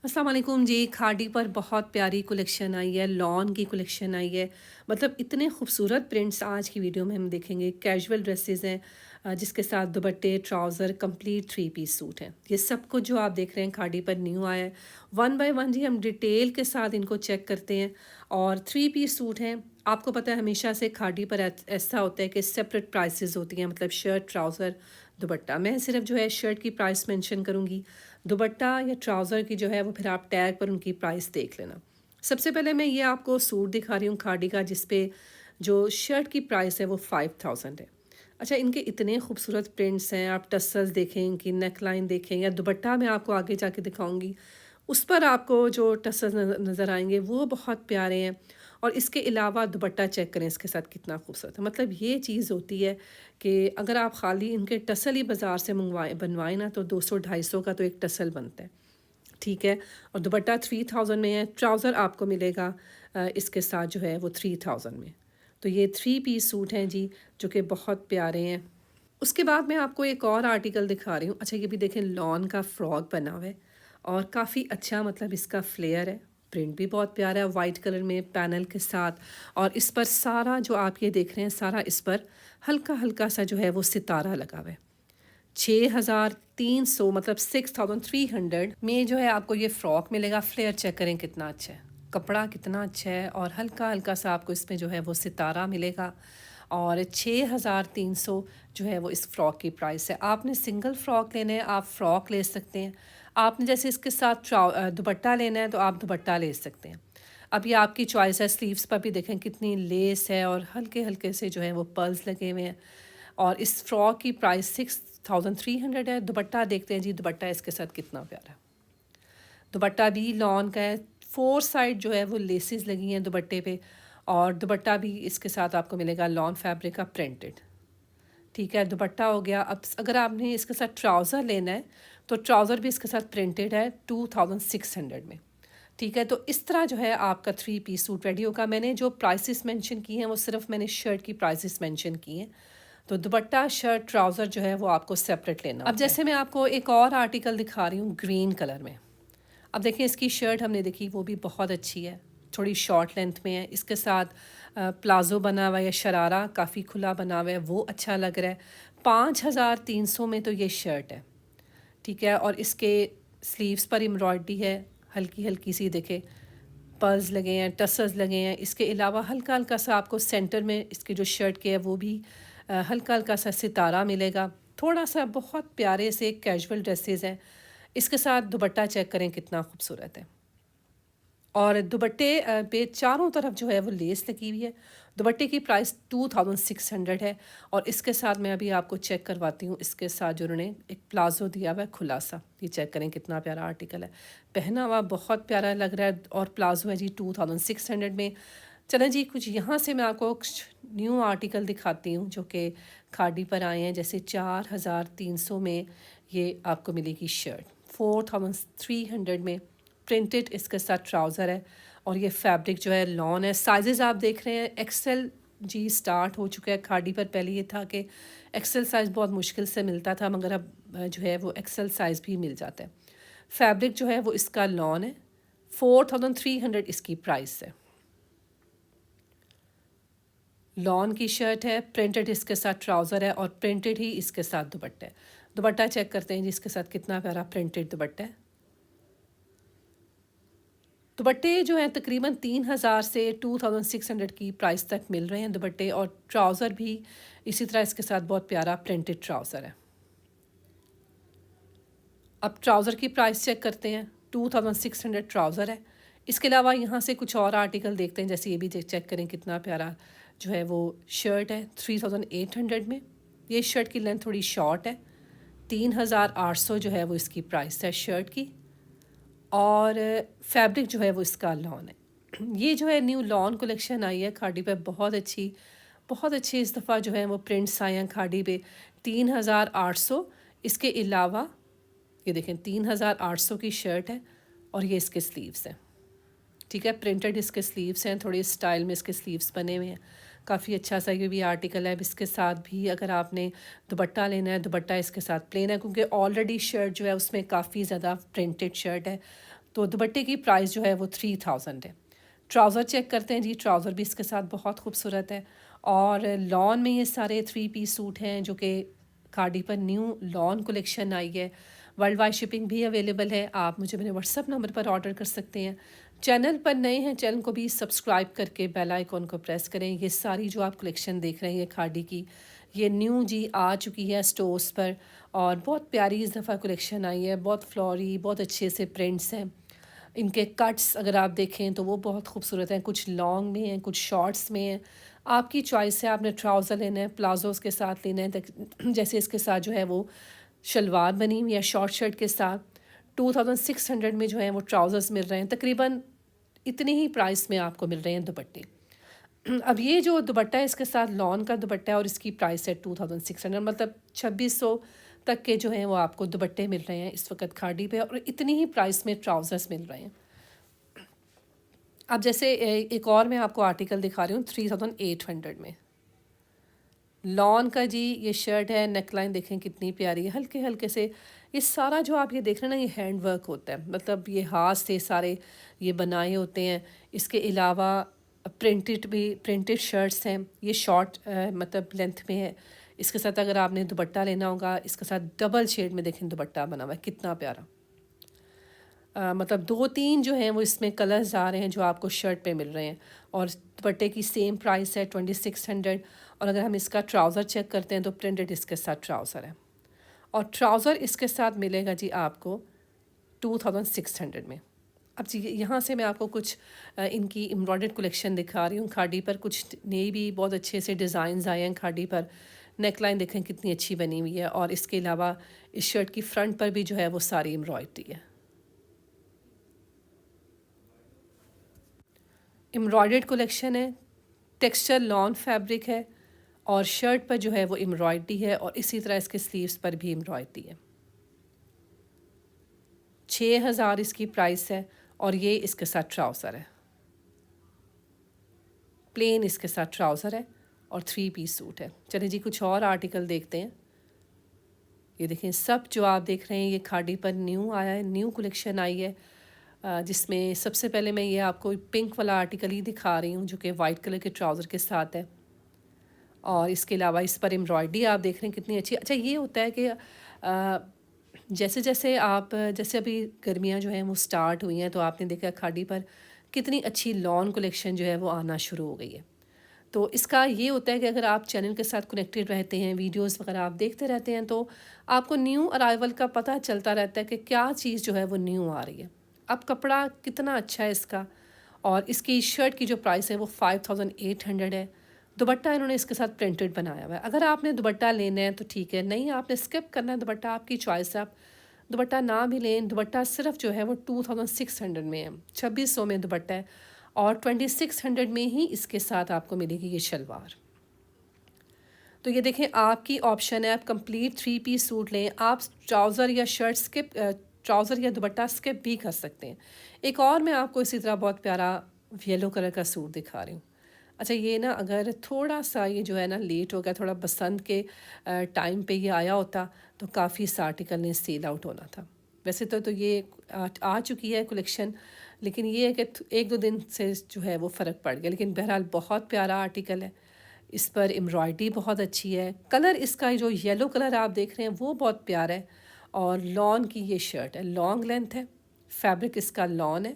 अस्सलाम वालेकुम जी। खाड़ी पर बहुत प्यारी कलेक्शन आई है, लॉन की कलेक्शन आई है। मतलब इतने खूबसूरत प्रिंट्स आज की वीडियो में हम देखेंगे। कैजुअल ड्रेसेस हैं, जिसके साथ दुपट्टे, trouser, complete three piece suit हैं। ये सब कुछ जो आप देख रहे हैं खाड़ी पर न्यू आया है। वन बाय वन जी हम डिटेल के साथ इनको चेक करते हैं। और थ्री पीस सूट हैं। आपको पता है हमेशा से खाड़ी पर ऐसा होता है कि सेपरेट प्राइसेस होती हैं, मतलब शर्ट, ट्राउज़र, दुपट्टा। मैं सिर्फ जो है शर्ट की प्राइस मेंशन करूँगी। दुपट्टा या ट्राउज़र की जो है वो फिर आप टैग पर उनकी प्राइस देख लेना। सबसे पहले मैं ये आपको सूट दिखा रही हूँ खाड़ी का, जिस पे जो शर्ट की प्राइस है वो 5000 है। अच्छा, इनके इतने खूबसूरत प्रिंट्स हैं। आप टसल्स देखें, इनकी नेक लाइन देखें, या दुपट्टा मैं आपको आगे जाके दिखाऊंगी। उस पर आपको जो टसल्स नज़र आएंगे वो बहुत प्यारे हैं। और इसके अलावा दुपट्टा चेक करें इसके साथ कितना खूबसूरत है। मतलब ये चीज़ होती है कि अगर आप खाली इनके टसल ही बाज़ार से बनवाएं ना, तो 200-250 का तो एक टसल बनता है। ठीक है। और दुपट्टा 3000 में है। ट्राउज़र आपको मिलेगा इसके साथ जो है वो 3000 में। तो ये थ्री पीस सूट हैं जी, जो कि बहुत प्यारे हैं। उसके बाद मैं आपको एक और आर्टिकल दिखा रही हूँ। अच्छा, ये भी देखें, लॉन का फ्रॉक बना हुआ है और काफ़ी अच्छा, मतलब इसका फ्लेयर है। प्रिंट भी बहुत प्यारा है, वाइट कलर में पैनल के साथ। और इस पर सारा जो आप ये देख रहे हैं, सारा इस पर हल्का हल्का सा जो है वो सितारा लगा हुआ है। 6300, मतलब 6300 में जो है आपको ये फ्रॉक मिलेगा। फ्लेयर चेक करें कितना अच्छा है, कपड़ा कितना अच्छा है। और हल्का हल्का सा आपको इसमें जो है वो सितारा मिलेगा। और 6300 जो है वो इस फ़्रॉक की प्राइस है। आपने सिंगल फ़्रॉक लेना है, आप फ़्रॉक ले सकते हैं। आपने जैसे इसके साथ दुपट्टा लेना है तो आप दुपट्टा ले सकते हैं। अब ये आपकी चॉइस है। स्लीव्स पर भी देखें कितनी लेस है और हल्के हल्के से जो है वो पर्ल्स लगे हुए हैं। और इस फ़्रॉक की प्राइस 6300 है। दुपट्टा देखते हैं जी, दुपट्टा इसके साथ कितना प्यारा है। दुपट्टा भी लॉन का है। फोर साइड जो है वो लेसेस लगी हैं दुपट्टे पे। और दुपट्टा भी इसके साथ आपको मिलेगा लॉन फैब्रिक का, प्रिंटेड। ठीक है, दुपट्टा हो गया। अब अगर आपने इसके साथ ट्राउज़र लेना है तो ट्राउज़र भी इसके साथ प्रिंटेड है 2600 में। ठीक है, तो इस तरह जो है आपका थ्री पीस सूट रेडी होगा। मैंने जो प्राइसेस मेंशन की हैं वो सिर्फ मैंने शर्ट की प्राइसेस मेंशन की हैं। तो दुपट्टा, शर्ट, ट्राउज़र जो है वो आपको सेपरेट लेना होता है। अब जैसे मैं आपको एक और आर्टिकल दिखा रही हूँ ग्रीन कलर में। अब देखिए, इसकी शर्ट हमने देखी, वो भी बहुत अच्छी है। थोड़ी शॉर्ट लेंथ में है। इसके साथ प्लाज़ो बना हुआ है या शरारा काफ़ी खुला बना हुआ है, वो अच्छा लग रहा है। 5300 में तो ये शर्ट है। ठीक है। और इसके स्लीव्स पर एम्ब्रॉयडरी है, हल्की हल्की सी देखे, पर्ल्स लगे हैं, टसल्स लगे हैं। इसके अलावा हल्का हल्का सा आपको सेंटर में इसके जो शर्ट के है वो भी हल्का हल्का सा सितारा मिलेगा। थोड़ा सा बहुत प्यारे से कैजुअल ड्रेसेस हैं। इसके साथ दुपट्टा चेक करें कितना खूबसूरत है। और दुपट्टे पे चारों तरफ जो है वो लेस लगी हुई है। दुपट्टे की प्राइस 2600 है। और इसके साथ मैं अभी आपको चेक करवाती हूँ। इसके साथ जो उन्होंने एक प्लाजो दिया हुआ है खुला सा, ये चेक करें कितना प्यारा आर्टिकल है। पहना हुआ बहुत प्यारा लग रहा है। और प्लाजो है जी 2600 में। चलें जी, कुछ यहाँ से मैं आपको कुछ न्यू आर्टिकल दिखाती हूँ जो कि खाड़ी पर आए हैं। जैसे 4300 में ये आपको मिलेगी शर्ट, 4300 में प्रिंटेड इसके साथ ट्राउज़र है। और ये फैब्रिक जो है लॉन है। साइजेस आप देख रहे हैं, एक्सेल जी स्टार्ट हो चुका है खाड़ी पर। पहले ये था कि एक्सेल साइज़ बहुत मुश्किल से मिलता था, मगर अब जो है वो एक्सेल साइज़ भी मिल जाता है। फैब्रिक जो है वो इसका लॉन है। 4300 इसकी प्राइस है। लॉन की शर्ट है, प्रिंटेड इसके साथ ट्राउज़र है और प्रिंटेड ही इसके साथ दुपट्टा है। दुपट्टा चेक करते हैं जिसके साथ कितना प्यारा प्रिंटेड दुपट्टा है। दुपट्टे जो हैं तकरीबन 3000 से 2600 की प्राइस तक मिल रहे हैं दुपट्टे। और ट्राउज़र भी इसी तरह इसके साथ बहुत प्यारा प्रिंटेड ट्राउज़र है। अब ट्राउज़र की प्राइस चेक करते हैं। 2600 ट्राउज़र है। इसके अलावा यहाँ से कुछ और आर्टिकल देखते हैं। जैसे ये भी चेक करें कितना प्यारा जो है वो शर्ट है 3800 में। ये शर्ट की लेंथ थोड़ी शॉर्ट है। 3800 जो है वो इसकी प्राइस है शर्ट की। और फैब्रिक जो है वो इसका लॉन है। ये जो है न्यू लॉन कलेक्शन आई है खाड़ी पे, बहुत अच्छी इस दफ़ा जो है वो प्रिंट्स आए हैं खाड़ी पे। 3800। इसके अलावा ये देखें 3800 की शर्ट है। और ये इसके स्लीव्स हैं। ठीक है, प्रिंटेड इसके स्लीव्स हैं, थोड़े स्टाइल में इसके स्लीव्स बने हुए हैं। काफ़ी अच्छा सा ये भी आर्टिकल है। अब इसके साथ भी अगर आपने दुपट्टा लेना है, दुपट्टा इसके साथ प्लेन है, क्योंकि ऑलरेडी शर्ट जो है उसमें काफ़ी ज़्यादा प्रिंटेड शर्ट है। तो दुपट्टे की प्राइस जो है वो 3000 है। ट्राउज़र चेक करते हैं जी, ट्राउज़र भी इसके साथ बहुत खूबसूरत है। और लॉन में ये सारे 3 पीस सूट हैं जो कि खादी पर न्यू लॉन कलेक्शन आई है। वर्ल्ड वाइड शिपिंग भी अवेलेबल है। आप मुझे मेरे व्हाट्सअप नंबर पर ऑर्डर कर सकते हैं। चैनल पर नए हैं, चैनल को भी सब्सक्राइब करके बेल आइकॉन को प्रेस करें। ये सारी जो आप कलेक्शन देख रहे हैं ये खादी की, ये न्यू जी आ चुकी है स्टोर्स पर, और बहुत प्यारी इस दफ़ा कलेक्शन आई है। बहुत फ्लोरी, बहुत अच्छे से प्रिंट्स हैं। इनके कट्स अगर आप देखें तो वो बहुत खूबसूरत हैं। कुछ लॉन्ग में हैं, कुछ शॉर्ट्स में हैं। आपकी चॉइस है, आपने ट्राउज़र लेना है, प्लाजोज़ के साथ लेना है, जैसे इसके साथ जो है वो शलवार बनी हुई है शॉर्ट शर्ट के साथ। 2600 में जो है वो ट्राउज़र्स मिल रहे हैं। तकरीबन इतने ही प्राइस में आपको मिल रहे हैं दुपट्टे। अब ये जो दुपट्टा है इसके साथ लॉन का दुपट्टा है और इसकी प्राइस है 2600, मतलब 2600 तक के जो हैं वो आपको दुपट्टे मिल रहे हैं इस वक्त खादी पे, और इतनी ही प्राइस में ट्राउज़र्स मिल रहे हैं। अब जैसे एक और मैं आपको आर्टिकल दिखा रही हूँ 3800 में लॉन का जी। ये शर्ट है, नेकलाइन देखें कितनी प्यारी है, हल्के हल्के से। ये सारा जो आप ये देख रहे हैं ना ये हैंड वर्क होता है, मतलब ये हाथ से सारे ये बनाए होते हैं। इसके अलावा प्रिंटेड शर्ट्स हैं, ये शॉर्ट मतलब लेंथ में है। इसके साथ अगर आपने दुपट्टा लेना होगा, इसके साथ डबल शेड में देखें दुपट्टा बना हुआ है कितना प्यारा। मतलब 2-3 जो हैं वो इसमें कलर्स आ रहे हैं जो आपको शर्ट पे मिल रहे हैं, और दुपट्टे की सेम प्राइस है 2600। और अगर हम इसका ट्राउज़र चेक करते हैं तो प्रिंटेड इसके साथ ट्राउज़र है, और ट्राउज़र इसके साथ मिलेगा जी आपको 2600 में। अब जी यहाँ से मैं आपको कुछ इनकी एम्ब्रॉयडर्ड कलेक्शन दिखा रही हूँ खादी पर। कुछ नई भी बहुत अच्छे से डिज़ाइंस आए हैं खादी पर। नेकलाइन देखें कितनी अच्छी बनी हुई है, और इसके अलावा इस शर्ट की फ्रंट पर भी जो है वो सारी एम्ब्रॉयडरी है। एम्ब्रॉयडर्ड कलेक्शन है, टेक्सचर लॉन फैब्रिक है, और शर्ट पर जो है वो एम्ब्रॉयडरी है, और इसी तरह इसके स्लीव्स पर भी एम्ब्रॉयडरी है। 6000 इसकी प्राइस है, और ये इसके साथ ट्राउज़र है, प्लेन इसके साथ ट्राउज़र है, और 3 पीस सूट है। चलिए जी कुछ और आर्टिकल देखते हैं। ये देखें, सब जो आप देख रहे हैं ये खादी पर न्यू आया है, न्यू कलेक्शन आई है। जिसमें सबसे पहले मैं ये आपको पिंक वाला आर्टिकल ही दिखा रही हूँ जो कि वाइट कलर के ट्राउज़र के साथ है, और इसके अलावा इस पर एम्ब्रॉयडरी आप देख रहे हैं कितनी अच्छी। अच्छा, ये होता है कि जैसे जैसे आप जैसे अभी गर्मियाँ जो हैं वो स्टार्ट हुई हैं तो आपने देखा खादी पर कितनी अच्छी लॉन कलेक्शन जो है वो आना शुरू हो गई है। तो इसका ये होता है कि अगर आप चैनल के साथ कनेक्टेड रहते हैं, वीडियोस वगैरह आप देखते रहते हैं, तो आपको न्यू अराइवल का पता चलता रहता है कि क्या चीज़ जो है वो न्यू आ रही है। अब कपड़ा कितना अच्छा है इसका, और इसकी शर्ट की जो प्राइस है वो 5800 है। दुपट्टा इन्होंने इसके साथ प्रिंटेड बनाया हुआ है। अगर आपने दुपट्टा लेना है तो ठीक है, नहीं आपने स्किप करना है दुपट्टा, आपकी चॉइस है। आप दुपट्टा ना भी लें, दुपट्टा सिर्फ जो है वो 2600 में है, 2600 में दुपट्टा है, और 2600 में ही इसके साथ आपको मिलेगी ये शलवार। तो ये देखें, आपकी ऑप्शन है, आप कंप्लीट 3 पीस सूट लें, आप ट्राउज़र या शर्ट स्किप, ट्राउज़र या दुपट्टा स्किप भी कर सकते हैं। एक और मैं आपको इसी तरह बहुत प्यारा येलो कलर का सूट दिखा रही हूँ। अच्छा, ये ना अगर थोड़ा सा ये जो है ना लेट हो गया, थोड़ा बसंत के टाइम पे ये आया होता तो काफ़ी इस आर्टिकल ने सेल आउट होना था। वैसे तो ये आ चुकी है कलेक्शन, लेकिन ये है कि 1-2 दिन से जो है वो फ़र्क पड़ गया। लेकिन बहरहाल बहुत प्यारा आर्टिकल है, इस पर एम्ब्रॉयडरी बहुत अच्छी है। कलर इसका जो येलो कलर आप देख रहे हैं वो बहुत प्यारा है, और लॉन की ये शर्ट है, लॉन्ग लेंथ है, फैब्रिक इसका लॉन है।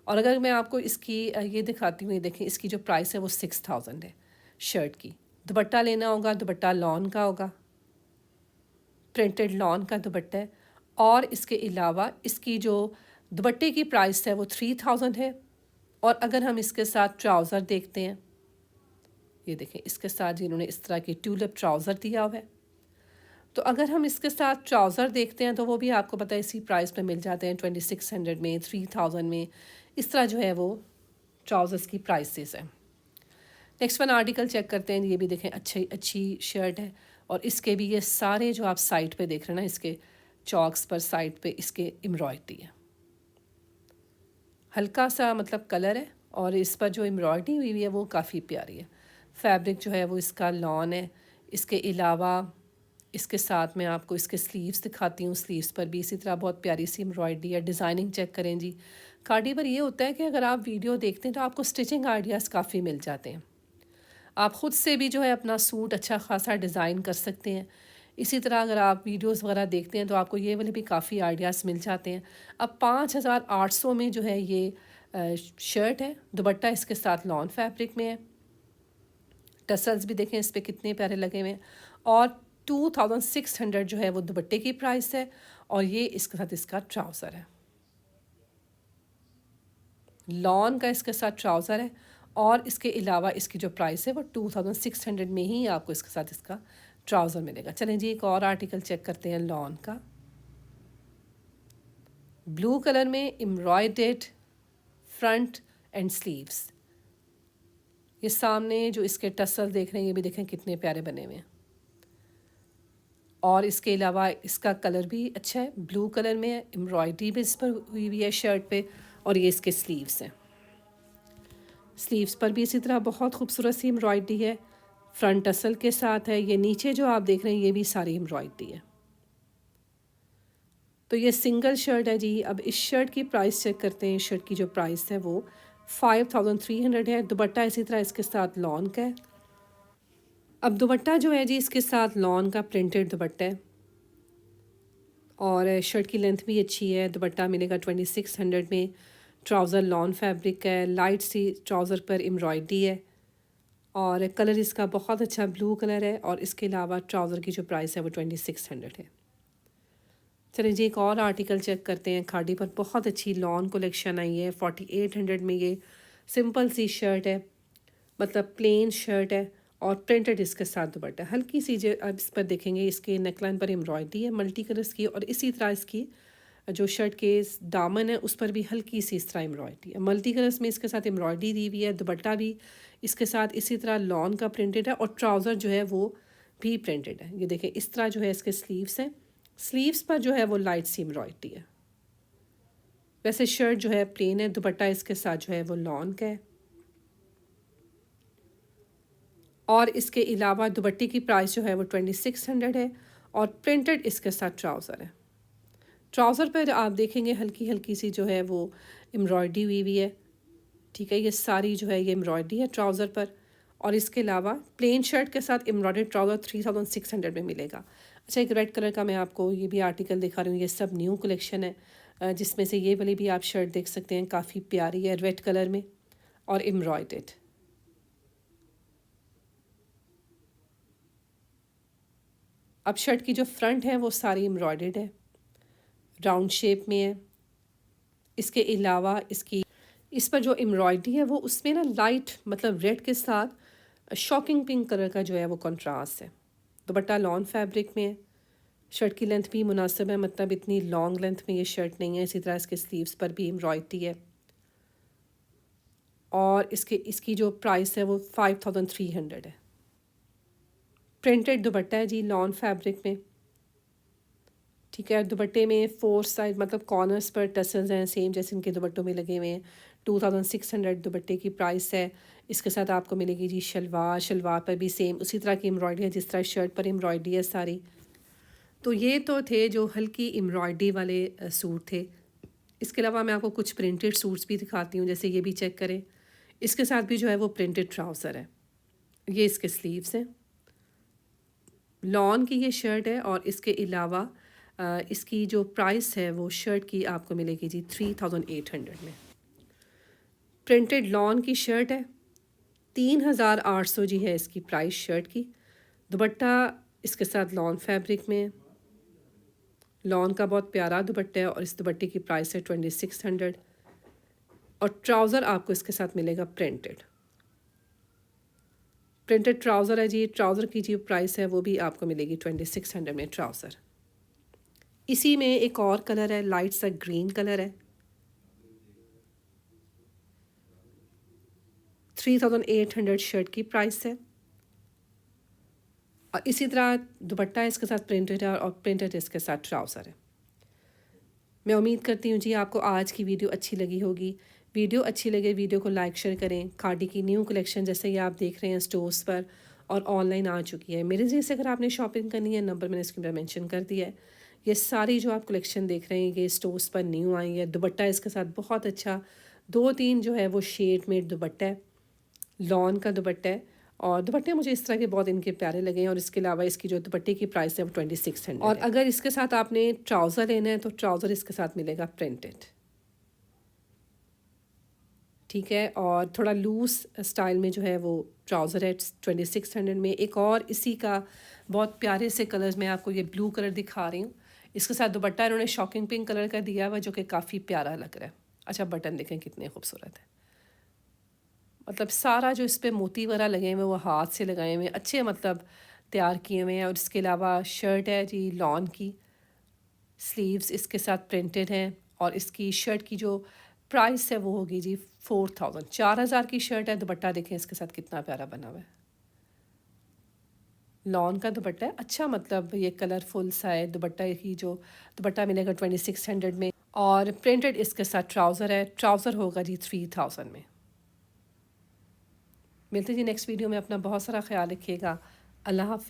और अगर मैं आपको इसकी ये दिखाती हूँ, ये देखें, इसकी जो प्राइस है वो 6000 है शर्ट की। दुपट्टा लेना होगा, दुपट्टा लॉन का होगा, प्रिंटेड लॉन का दुपट्टा है, और इसके अलावा इसकी जो दुपट्टे की प्राइस है वो 3000 है। और अगर हम इसके साथ ट्राउज़र देखते हैं, ये देखें, इसके साथ जिन्होंने इस तरह की ट्यूलिप ट्राउज़र दिया हुआ है, तो अगर हम इसके साथ ट्राउज़र देखते हैं तो वो भी आपको पता है इसी प्राइस पे मिल जाते हैं, 2600 में, 3000 में। इस तरह जो है वो ट्राउज़र्स की प्राइसेस हैं। नेक्स्ट वन आर्टिकल चेक करते हैं। ये भी देखें, अच्छी अच्छी शर्ट है, और इसके भी ये सारे जो आप साइड पे देख रहे हैं ना, इसके चॉक्स पर साइड पे इसके एम्ब्रॉयडरी है, हल्का सा मतलब कलर है, और इस पर जो एम्ब्रॉयडरी हुई है वो काफ़ी प्यारी है। फैब्रिक जो है वो इसका लॉन है। इसके अलावा इसके साथ मैं आपको इसके स्लीव्स दिखाती हूँ। स्लीव्स पर भी इसी तरह बहुत प्यारी सी एम्ब्रॉयडरी है। डिज़ाइनिंग चेक करें जी, खादी पर ये होता है कि अगर आप वीडियो देखते हैं तो आपको स्टिचिंग आइडियाज़ काफ़ी मिल जाते हैं। आप ख़ुद से भी जो है अपना सूट अच्छा ख़ासा डिज़ाइन कर सकते हैं। इसी तरह अगर आप वीडियोज़ वग़ैरह देखते हैं तो आपको ये वाले भी काफ़ी आइडियाज़ मिल जाते हैं। अब 5,800 में जो है ये शर्ट है, दुपट्टा इसके साथ लॉन फैब्रिक में है। टसल्स भी देखें इस पे कितने प्यारे लगे हुए हैं और 2,600 जो है वो दुपट्टे की प्राइस है और ये इसके साथ इसका ट्राउज़र है। लॉन का इसके साथ ट्राउज़र है और इसके अलावा इसकी जो प्राइस है वो 2,600 में ही आपको इसके साथ इसका ट्राउज़र मिलेगा। चलें जी एक और आर्टिकल चेक करते हैं लॉन का। ब्लू कलर में एम्ब्रॉयडर्ड फ्रंट एंड स्लीव्स। ये सामने जो इसके टसल देख रहे हैं ये भी देखें कितने प्यारे बने हुए हैं और इसके अलावा इसका कलर भी अच्छा है, ब्लू कलर में है, एम्ब्रॉयडरी भी इस पर हुई हुई है शर्ट पे और ये इसके स्लीव्स हैं। स्लीव्स पर भी इसी तरह बहुत खूबसूरत सी एम्ब्रॉयडरी है, फ्रंट टसल के साथ है। ये नीचे जो आप देख रहे हैं ये भी सारी एम्ब्रॉयडरी है। तो ये सिंगल शर्ट है जी। अब इस शर्ट की प्राइस चेक करते हैं। इस शर्ट की जो प्राइस है वो 5,300 है। दुपट्टा इसी तरह इसके साथ लॉन का है। अब दुपट्टा जो है जी इसके साथ लॉन का प्रिंटेड दुपट्टा है और शर्ट की लेंथ भी अच्छी है। दुपट्टा मिलेगा 2,600 में। ट्राउज़र लॉन फैब्रिक का है, लाइट सी ट्राउज़र पर एम्ब्रॉयडरी है और कलर इसका बहुत अच्छा ब्लू कलर है और इसके अलावा ट्राउज़र की जो प्राइस है वो 2,600 है। चलिए जी एक और आर्टिकल चेक करते हैं। खादी पर बहुत अच्छी लॉन कलेक्शन आई है। 4,800 में ये सिंपल सी शर्ट है, मतलब प्लेन शर्ट है और प्रिंटेड इसके साथ दुपट्टा। हल्की सी जो अब इस पर देखेंगे इसके नेकलाइन पर एम्ब्रॉयडरी है मल्टी कलर्स की और इसी तरह इसकी जो शर्ट के दामन है उस पर भी हल्की सी इस तरह एम्ब्रॉयडरी है। मल्टी कलर्स में इसके साथ एम्ब्रॉयडरी दी हुई है। दुपट्टा भी इसके साथ इसी तरह लॉन का प्रिंटेड है और ट्राउज़र जो है वो भी प्रिंटेड है। ये देखें इस तरह जो है इसके स्लीव्स हैं। स्लीव्स पर जो है वो लाइट सी एम्ब्रॉयडरी है। वैसे शर्ट जो है प्लेन है, दुपट्टा इसके साथ जो है वो लॉन का है और इसके अलावा दुपट्टे की प्राइस जो है वो 2,600 है और प्रिंटेड इसके साथ ट्राउज़र है। ट्राउज़र पर आप देखेंगे हल्की हल्की सी जो है वो एम्ब्रॉयडरी हुई हुई है। ठीक है, ये सारी जो है ये एम्ब्रॉयडरी है ट्राउज़र पर और इसके अलावा प्लेन शर्ट के साथ एम्ब्रॉयडर्ड ट्राउज़र 3,600 में मिलेगा। अच्छा एक रेड कलर का मैं आपको ये भी आर्टिकल दिखा रही हूँ। ये सब न्यू कलेक्शन है जिसमें से ये वाली भी आप शर्ट देख सकते हैं, काफ़ी प्यारी है रेड कलर में और एम्ब्रॉयडर्ड। अब शर्ट की जो फ्रंट है वो सारी एम्ब्रॉयडर्ड है, राउंड शेप में है। इसके अलावा इसकी इस पर जो एम्ब्रॉयडरी है वो उसमें ना लाइट मतलब रेड के साथ शॉकिंग पिंक कलर का जो है वो कंट्रास्ट है। दुपट्टा लॉन फैब्रिक में है। शर्ट की लेंथ भी मुनासिब है, मतलब इतनी लॉन्ग लेंथ में ये शर्ट नहीं है। इसी तरह इसके स्लीव्स पर भी एम्ब्रॉयडरी है और इसकी जो प्राइस है वो 5,300 है। प्रिंटेड दुपट्टा है जी लॉन फैब्रिक में। ठीक है, दुपट्टे में 4 साइड मतलब कॉर्नर्स पर टसल्स हैं सेम जैसे इनके दुपट्टों में लगे हुए हैं। 2,600 दुपट्टे की प्राइस है। इसके साथ आपको मिलेगी जी शलवार। शलवार पर भी सेम उसी तरह की एम्ब्रॉयडरी है जिस तरह शर्ट पर एम्ब्रॉयडरी है सारी। तो ये तो थे जो हल्की एम्ब्रॉयडरी वाले सूट थे। इसके अलावा मैं आपको कुछ प्रिंटेड सूट्स भी दिखाती हूँ, जैसे ये भी चेक करें। इसके साथ भी जो है वो प्रिंटेड ट्राउज़र है। ये इसके स्लीव्स हैं। लॉन की ये शर्ट है और इसके अलावा इसकी जो प्राइस है वो शर्ट की आपको मिलेगी जी 3,800 में। प्रिंटेड लॉन की शर्ट है। 3,800 जी है इसकी प्राइस शर्ट की। दुपट्टा इसके साथ लॉन फैब्रिक में, लॉन का बहुत प्यारा दुपट्टा है और इस दुपट्टे की प्राइस है 2,600 और ट्राउज़र आपको इसके साथ मिलेगा प्रिंटेड ट्राउज़र है जी। ट्राउज़र की जो प्राइस है वो भी आपको मिलेगी 2,600 में ट्राउज़र। इसी में एक और कलर है, लाइट सा ग्रीन कलर है। 3,800 शर्ट की प्राइस है और इसी तरह दुपट्टा इसके साथ प्रिंटेड है और प्रिंटेड इसके साथ ट्राउज़र है। मैं उम्मीद करती हूँ जी आपको आज की वीडियो अच्छी लगी होगी। वीडियो अच्छी लगे वीडियो को लाइक शेयर करें। खादी की न्यू कलेक्शन जैसे ये आप देख रहे हैं स्टोर्स पर और ऑनलाइन आ चुकी है। मेरे जैसे अगर आपने शॉपिंग करनी है, नंबर मैंने स्क्रीन पर मेंशन कर दिया है। ये सारी जो आप कलेक्शन देख रहे हैं ये स्टोर्स पर न्यू आई है। दुपट्टा इसके साथ बहुत अच्छा 2-3 जो है वो शेड में दुपट्टा है, लॉन का दुपट्टा है। और दुपट्टे मुझे इस तरह के बहुत इनके प्यारे लगे हैं। और इसके अलावा इसकी जो दुपट्टे की प्राइस है वो 2600 और अगर इसके साथ आपने ट्राउज़र लेना है तो ट्राउज़र इसके साथ मिलेगा प्रिंटेड, ठीक है। और थोड़ा लूज़ स्टाइल में जो है वो ट्राउज़र है 2600 में। एक और इसी का बहुत प्यारे से कलर्स में आपको ये ब्लू कलर दिखा रही हूँ। इसके साथ दुपट्टा इन्होंने शॉकिंग पिंक कलर का दिया हुआ जो कि काफ़ी प्यारा लग रहा है। अच्छा बटन देखें कितने खूबसूरत है, मतलब सारा जो इस पे मोती वगैरह लगे हुए वो हाथ से लगाए हुए अच्छे मतलब तैयार किए हुए हैं। और इसके अलावा शर्ट है जी लॉन की, स्लीव्स इसके साथ प्रिंटेड हैं। और इसकी शर्ट की जो प्राइस है वो होगी जी 4000, 4000 की शर्ट है। दुपट्टा देखें इसके साथ कितना प्यारा बना हुआ है, लॉन का दुपट्टा है। अच्छा मतलब ये कलरफुल सा है दुपट्टा की जो दुपट्टा मिलेगा 2600 में। और प्रिंटेड इसके साथ ट्राउज़र है, ट्राउज़र होगा जी 3000 में। मिलते जी नेक्स्ट वीडियो में। अपना बहुत सारा ख्याल रखिएगा। अल्लाह हाफिज़।